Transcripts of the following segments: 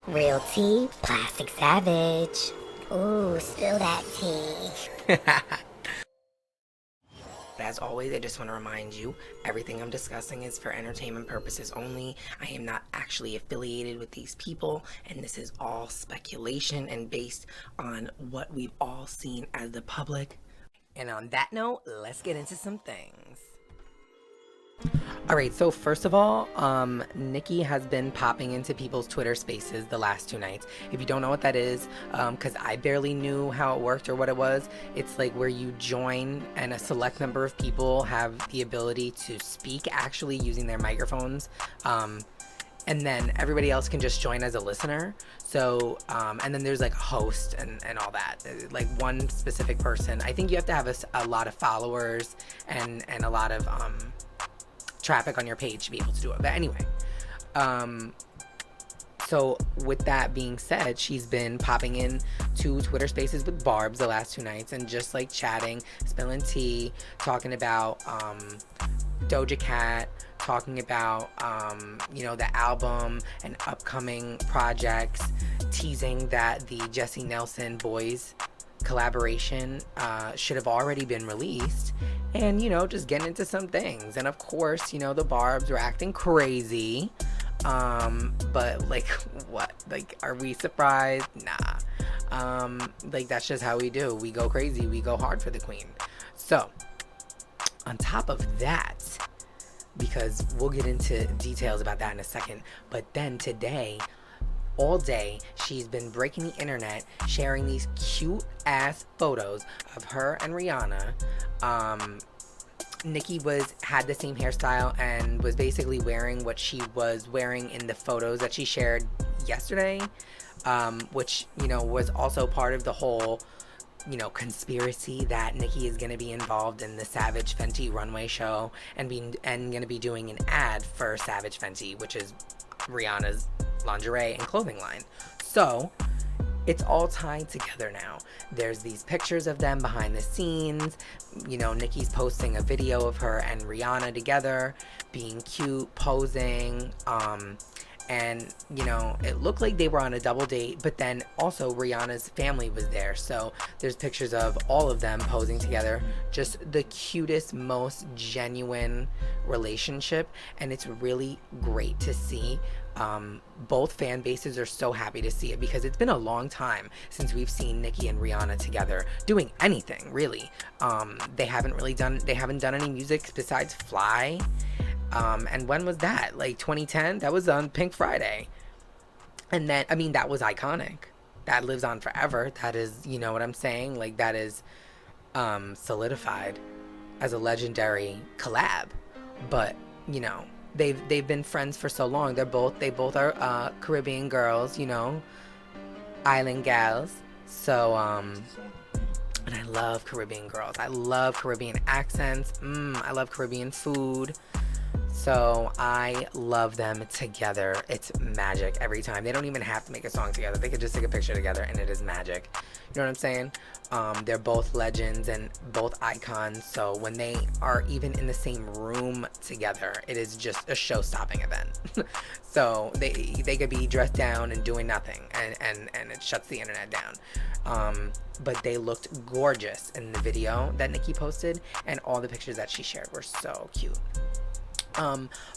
Real tea, plastic savage. Ooh, spill that tea. As always, I just want to remind you, everything I'm discussing is for entertainment purposes only. I am not actually affiliated with these people, and this is all speculation and based on what we've all seen as the public. And on that note, let's get into some things. All right, so first of all, Nicki has been popping into people's Twitter spaces the last 2 nights. If you don't know what that is, because I barely knew how it worked or what it was, it's like where you join and a select number of people have the ability to speak actually using their microphones. And then everybody else can just join as a listener. So, and then there's like a host and all that. Like one specific person. I think you have to have a lot of followers and a lot of traffic on your page to be able to do it. But anyway, so with that being said, she's been popping in to Twitter spaces with Barb's the last 2 nights and just like chatting, spilling tea, talking about Doja Cat, talking about the album and upcoming projects, teasing that the Jesse Nelson Boys collaboration should have already been released, and just getting into some things. And of course, the Barbs were acting crazy, but like, what, like, are we surprised? Nah. Like, that's just how we do. We go crazy, we go hard for the queen. So on top of that, because we'll get into details about that in a second, but then today, all day, she's been breaking the internet, sharing these cute ass photos of her and Rihanna. Nicki had the same hairstyle and was basically wearing what she was wearing in the photos that she shared yesterday, which was also part of the whole conspiracy that Nicki is going to be involved in the Savage Fenty runway show and going to be doing an ad for Savage Fenty, which is Rihanna's lingerie and clothing line. So it's all tied together now. There's these pictures of them behind the scenes. Nicki's posting a video of her and Rihanna together being cute, posing, and it looked like they were on a double date, but then also Rihanna's family was there, so there's pictures of all of them posing together. Just the cutest, most genuine relationship, and it's really great to see. Both fan bases are so happy to see it, because it's been a long time since we've seen Nicki and Rihanna together doing anything, really. They haven't done any music besides Fly. And when was that? Like 2010? That was on Pink Friday. And then, that was iconic. That lives on forever. That is, you know what I'm saying? Like, that is solidified as a legendary collab. But, they've been friends for so long. They both are Caribbean girls, island gals. So, and I love Caribbean girls. I love Caribbean accents. I love Caribbean food. So I love them together. It's magic every time. They don't even have to make a song together. They could just take a picture together and it is magic. You know what I'm saying? They're both legends and both icons. So when they are even in the same room together, it is just a show-stopping event. So they could be dressed down and doing nothing, and it shuts the internet down. But they looked gorgeous in the video that Nicki posted, and all the pictures that she shared were so cute.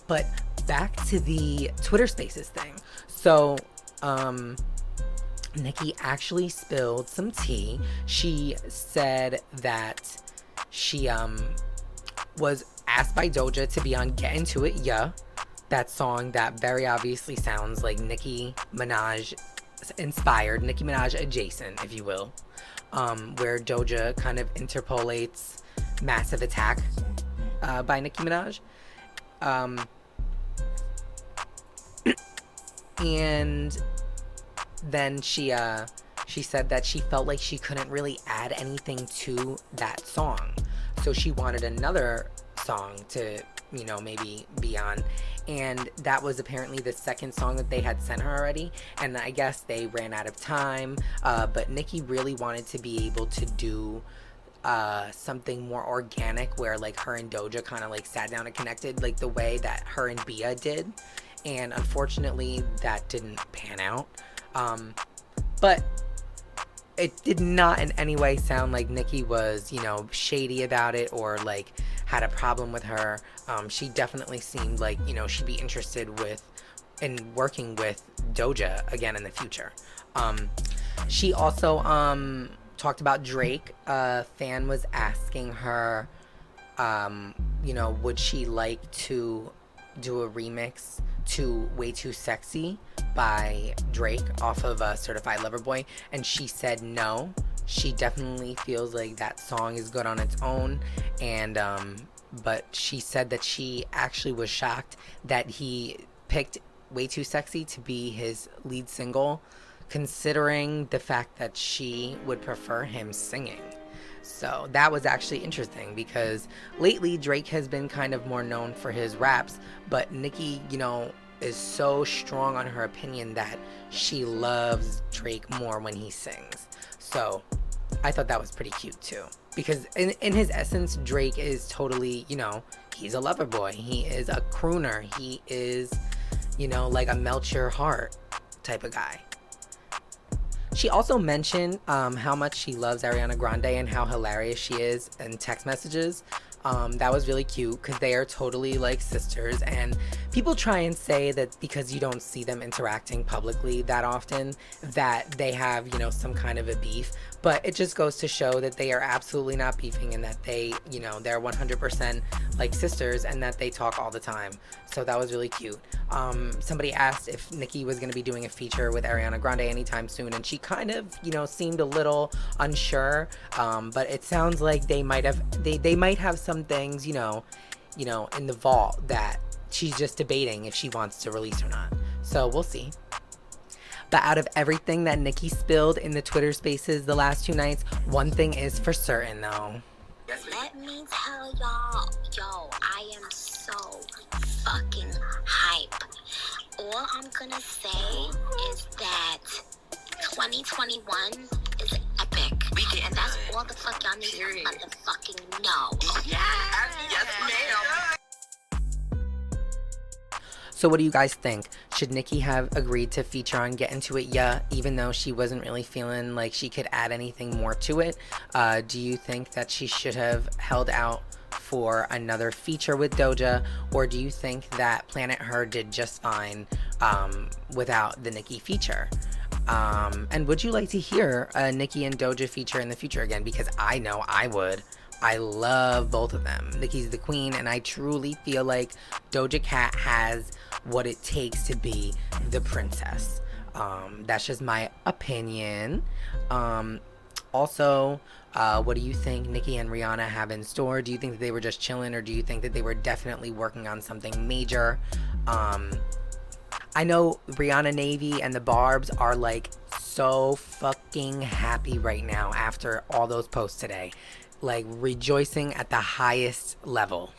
But back to the Twitter Spaces thing. So, Nicki actually spilled some tea. She said that she, was asked by Doja to be on Get Into It, Yeah. That song that very obviously sounds like Nicki Minaj inspired, Nicki Minaj adjacent, if you will. Where Doja kind of interpolates Massive Attack, by Nicki Minaj. And then she said that she felt like she couldn't really add anything to that song, so she wanted another song to maybe be on, and that was apparently the second song that they had sent her already, and I guess they ran out of time, but Nicki really wanted to be able to do something more organic, where like her and Doja kind of like sat down and connected, like the way that her and Bia did, and unfortunately that didn't pan out. But it did not in any way sound like Nicki was, shady about it or like had a problem with her. She definitely seemed like, she'd be interested in working with Doja again in the future. She also talked about Drake. A fan was asking her, would she like to do a remix to Way Too Sexy by Drake off of Certified Lover Boy, and she said no. She definitely feels like that song is good on its own, and but she said that she actually was shocked that he picked Way Too Sexy to be his lead single, considering the fact that she would prefer him singing. So that was actually interesting because lately Drake has been kind of more known for his raps, but Nicki, is so strong on her opinion that she loves Drake more when he sings. So I thought that was pretty cute too, because in his essence, Drake is totally, he's a lover boy. He is a crooner. He is, like a melt your heart type of guy. She also mentioned how much she loves Ariana Grande and how hilarious she is in text messages. That was really cute because they are totally like sisters, and people try and say that because you don't see them interacting publicly that often that they have, some kind of a beef, but it just goes to show that they are absolutely not beefing and that they, they're 100% like sisters and that they talk all the time. So that was really cute. Somebody asked if Nicki was going to be doing a feature with Ariana Grande anytime soon, and she kind of, seemed a little unsure, but it sounds like they might have some things, in the vault that she's just debating if she wants to release or not. So we'll see. But out of everything that Nicki spilled in the Twitter spaces the last 2 nights, one thing is for certain though. Let me tell y'all, I am so fucking hype. All I'm gonna say is that 2021 is epic. And that's all the fuck y'all need to motherfucking know. Yes, ma'am. So what do you guys think? Should Nicki have agreed to feature on Get Into It Yeah, even though she wasn't really feeling like she could add anything more to it? Do you think that she should have held out for another feature with Doja, or do you think that Planet Her did just fine without the Nicki feature? And would you like to hear a Nicki and Doja feature in the future again? Because I know I would. I love both of them. Nicki's the queen, and I truly feel like Doja Cat has what it takes to be the princess. That's just my opinion. Also, what do you think Nicki and Rihanna have in store? Do you think that they were just chilling, or do you think that they were definitely working on something major? I know Rihanna Navy and the Barbs are like so fucking happy right now after all those posts today. Like rejoicing at the highest level.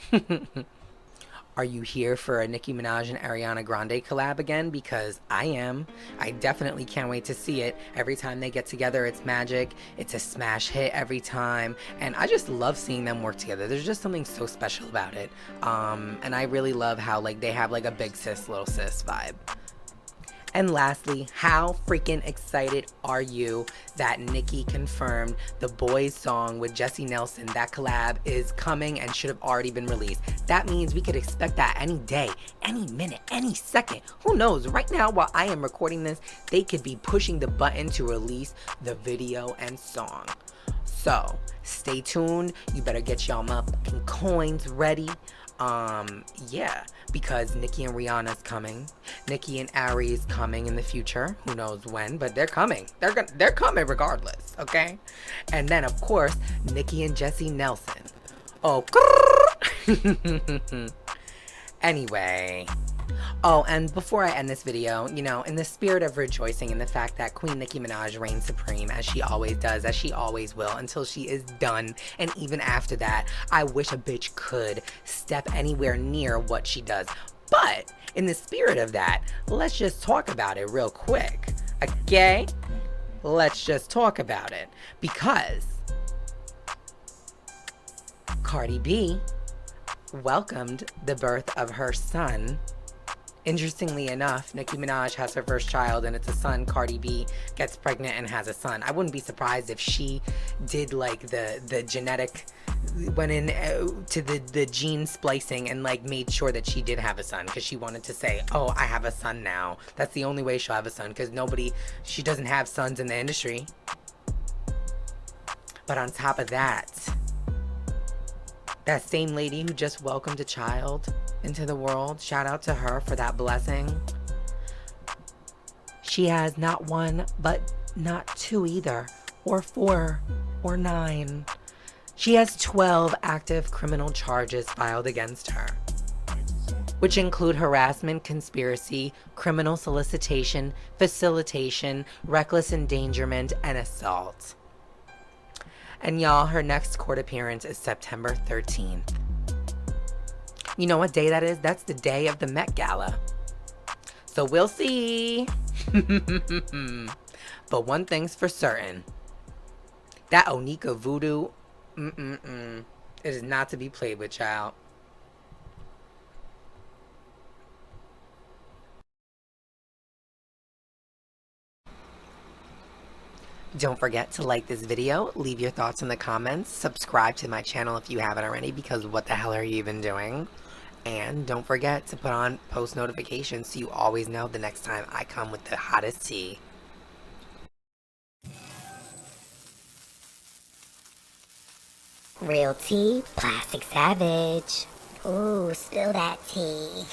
Are you here for a Nicki Minaj and Ariana Grande collab again? Because I am. I definitely can't wait to see it. Every time they get together, it's magic. It's a smash hit every time. And I just love seeing them work together. There's just something so special about it. And I really love how like they have like a big sis, little sis vibe. And lastly, how freaking excited are you that Nicki confirmed the Boys song with Jessie Nelson? That collab is coming and should have already been released. That means we could expect that any day, any minute, any second. Who knows? Right now, while I am recording this, they could be pushing the button to release the video and song. So, stay tuned. You better get y'all motherfucking coins ready. Yeah, because Nicki and Rihanna's coming. Nicki and Ari is coming in the future. Who knows when, but they're coming. They're coming regardless, okay? And then, of course, Nicki and Jessie Nelson. Oh, anyway. Oh, and before I end this video, in the spirit of rejoicing in the fact that Queen Nicki Minaj reigns supreme, as she always does, as she always will, until she is done, and even after that, I wish a bitch could step anywhere near what she does. But, in the spirit of that, let's just talk about it real quick, okay? Let's just talk about it, because Cardi B welcomed the birth of her son Interestingly enough, Nicki Minaj has her first child and it's a son. Cardi B gets pregnant and has a son. I wouldn't be surprised if she did like the genetic, went in to the gene splicing and like made sure that she did have a son, because she wanted to say, oh, I have a son now. That's the only way she'll have a son, because she doesn't have sons in the industry. But on top of that, that same lady who just welcomed a child into the world, shout out to her for that blessing. She has not one, but not two either, or 4, or 9. She has 12 active criminal charges filed against her, which include harassment, conspiracy, criminal solicitation, facilitation, reckless endangerment, and assault. And y'all, her next court appearance is September 13th. You know what day that is? That's the day of the Met Gala. So we'll see. But one thing's for certain. That Onika voodoo, it is not to be played with, child. Don't forget to like this video, leave your thoughts in the comments, subscribe to my channel if you haven't already, because what the hell are you even doing? And don't forget to put on post notifications so you always know the next time I come with the hottest tea. Real tea, plastic savage. Ooh, spill that tea.